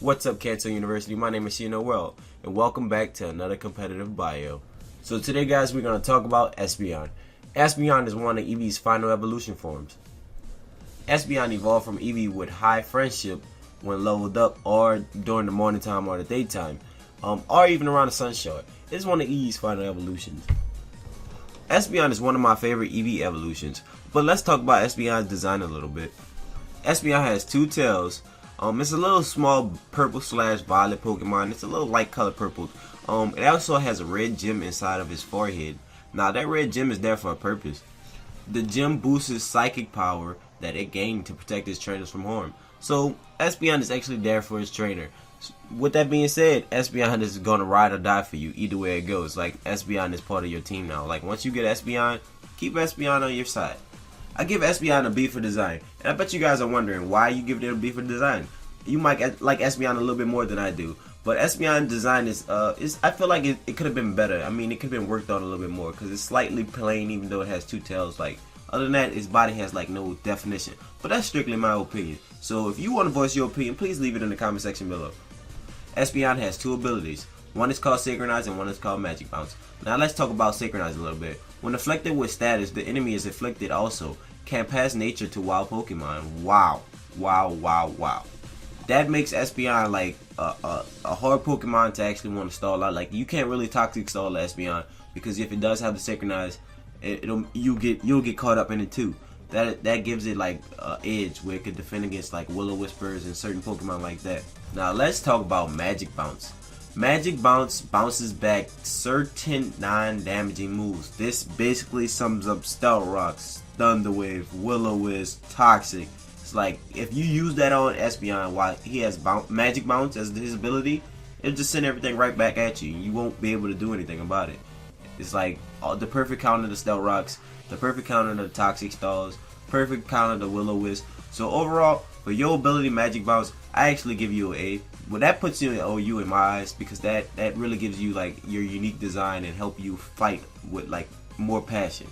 What's up, Kanto University? My name is Well, and welcome back to another competitive bio. So today, guys, we're going to talk about Espeon. Espeon is one of Eevee's final evolution forms. Espeon evolved from Eevee with high friendship when leveled up, or during the morning time or the daytime, or even around the sunshine. It's one of Eevee's final evolutions. Espeon is one of my favorite Eevee evolutions, but let's talk about Espeon's design a little bit. Espeon has two tails. It's a little small purple/violet Pokemon. It's a little light color purple. It also has a red gem inside of his forehead. Now that red gem is there for a purpose. The gem boosts his psychic power that it gained to protect his trainers from harm. So Espeon is actually there for his trainer. With that being said, Espeon is gonna ride or die for you either way it goes. Like, Espeon is part of your team now. Like, once you get Espeon, keep Espeon on your side. I give Espeon a B for design, and I bet you guys are wondering why you give it a B for design. You might like Espeon a little bit more than I do, but Espeon design is I feel like it could have been better. I mean, it could have been worked on a little bit more because it's slightly plain, even though it has two tails. Like, other than that, its body has like no definition. But that's strictly my opinion. So if you want to voice your opinion, please leave it in the comment section below. Espeon has two abilities. One is called Synchronize and one is called Magic Bounce. Now let's talk about Synchronize a little bit. When afflicted with status, the enemy is afflicted also. Can pass nature to wild Pokemon. Wow. Wow, wow, wow. That makes Espeon like a hard Pokemon to actually want to stall out. Like, you can't really toxic stall Espeon because if it does have the Synchronize, you'll get caught up in it too. That gives it like edge where it could defend against like Will-O-Wisps and certain Pokemon like that. Now let's talk about Magic Bounce. Magic Bounce bounces back certain non-damaging moves. This basically sums up Stealth Rocks, Thunder Wave, Will-O-Wisp, Toxic. It's like, if you use that on Espeon while he has Magic Bounce as his ability, it'll just send everything right back at you. You won't be able to do anything about it. It's like the perfect counter to Stealth Rocks, the perfect counter to Toxic Stalls, perfect counter to Will-O-Wisp. So overall, for your ability Magic Bounce, I actually give you an A. Well, that puts you in OU in my eyes because that really gives you like your unique design and help you fight with like more passion.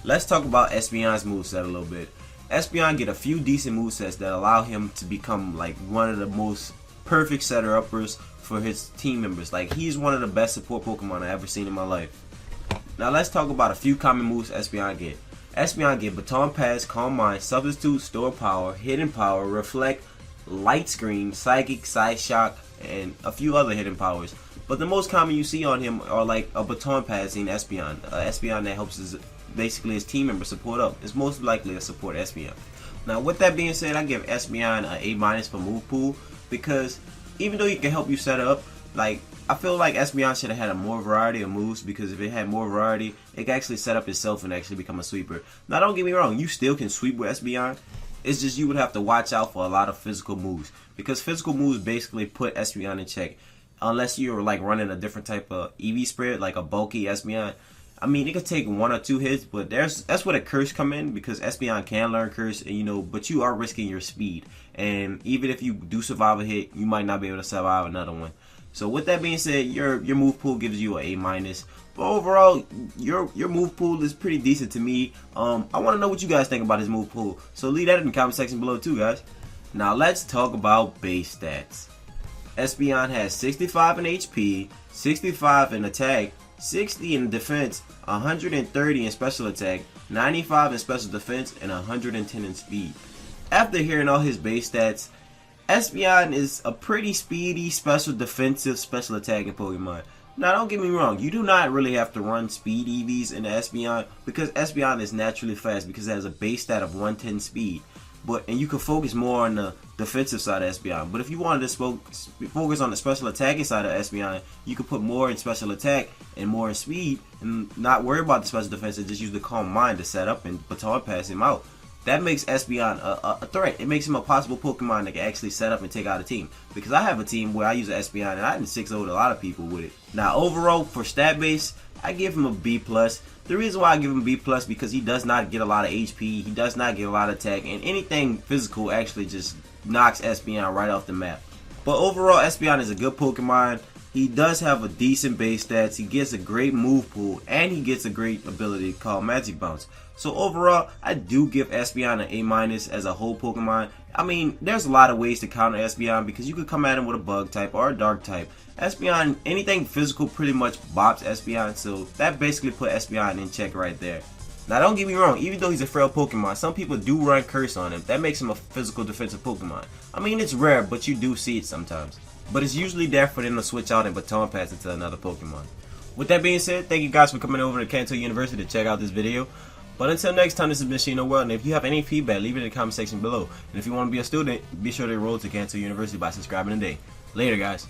Let's talk about Espeon's moveset a little bit. Espeon get a few decent movesets that allow him to become like one of the most perfect setter-uppers for his team members. Like, he's one of the best support Pokemon I've ever seen in my life. Now let's talk about a few common moves Espeon get. Espeon get Baton Pass, Calm Mind, Substitute, Store Power, Hidden Power, Reflect, Light Screen, Psychic, Side Shock, and a few other hidden powers. But the most common you see on him are like a Baton Passing Espeon. Espeon that helps basically his team member support up. It's most likely a support Espeon. Now with that being said, I give Espeon an A- for move pool because even though he can help you set up, like, I feel like Espeon should have had a more variety of moves, because if it had more variety, it can actually set up itself and actually become a sweeper. Now don't get me wrong, you still can sweep with Espeon. It's just you would have to watch out for a lot of physical moves, because physical moves basically put Espeon in check. Unless you're like running a different type of Eevee spread, like a bulky Espeon. I mean, it could take 1 or 2 hits, but that's where the curse come in, because Espeon can learn curse, and but you are risking your speed. And even if you do survive a hit, you might not be able to survive another one. So with that being said, your move pool gives you an A-. But overall, your move pool is pretty decent to me. I want to know what you guys think about his move pool. So leave that in the comment section below too, guys. Now let's talk about base stats. Espeon has 65 in HP, 65 in attack, 60 in defense, 130 in special attack, 95 in special defense, and 110 in speed. After hearing all his base stats, Espeon is a pretty speedy, special defensive, special attacking Pokemon. Now don't get me wrong, you do not really have to run speed EVs into Espeon, because Espeon is naturally fast because it has a base stat of 110 speed. And you can focus more on the defensive side of Espeon. But if you wanted to focus on the special attacking side of Espeon, you could put more in special attack and more in speed, and not worry about the special defense and just use the Calm Mind to set up and Baton Pass him out. That makes Espeon a threat. It makes him a possible Pokemon that can actually set up and take out a team. Because I have a team where I use an Espeon and I can 6-0 a lot of people with it. Now overall, for stat base, I give him a B+. The reason why I give him B+ because he does not get a lot of HP, he does not get a lot of attack, and anything physical actually just knocks Espeon right off the map. But overall, Espeon is a good Pokemon. He does have a decent base stats, he gets a great move pool, and he gets a great ability called Magic Bounce. So overall, I do give Espeon an A- as a whole Pokemon. I mean, there's a lot of ways to counter Espeon because you could come at him with a bug type or a dark type. Espeon, anything physical pretty much bops Espeon, so that basically put Espeon in check right there. Now don't get me wrong, even though he's a frail Pokemon, some people do run Curse on him. That makes him a physical defensive Pokemon. I mean, it's rare, but you do see it sometimes. But it's usually there for them to switch out and baton pass it to another Pokemon. With that being said, thank you guys for coming over to Kanto University to check out this video. But until next time, this has been Shino World, and if you have any feedback, leave it in the comment section below. And if you want to be a student, be sure to enroll to Kanto University by subscribing today. Later, guys.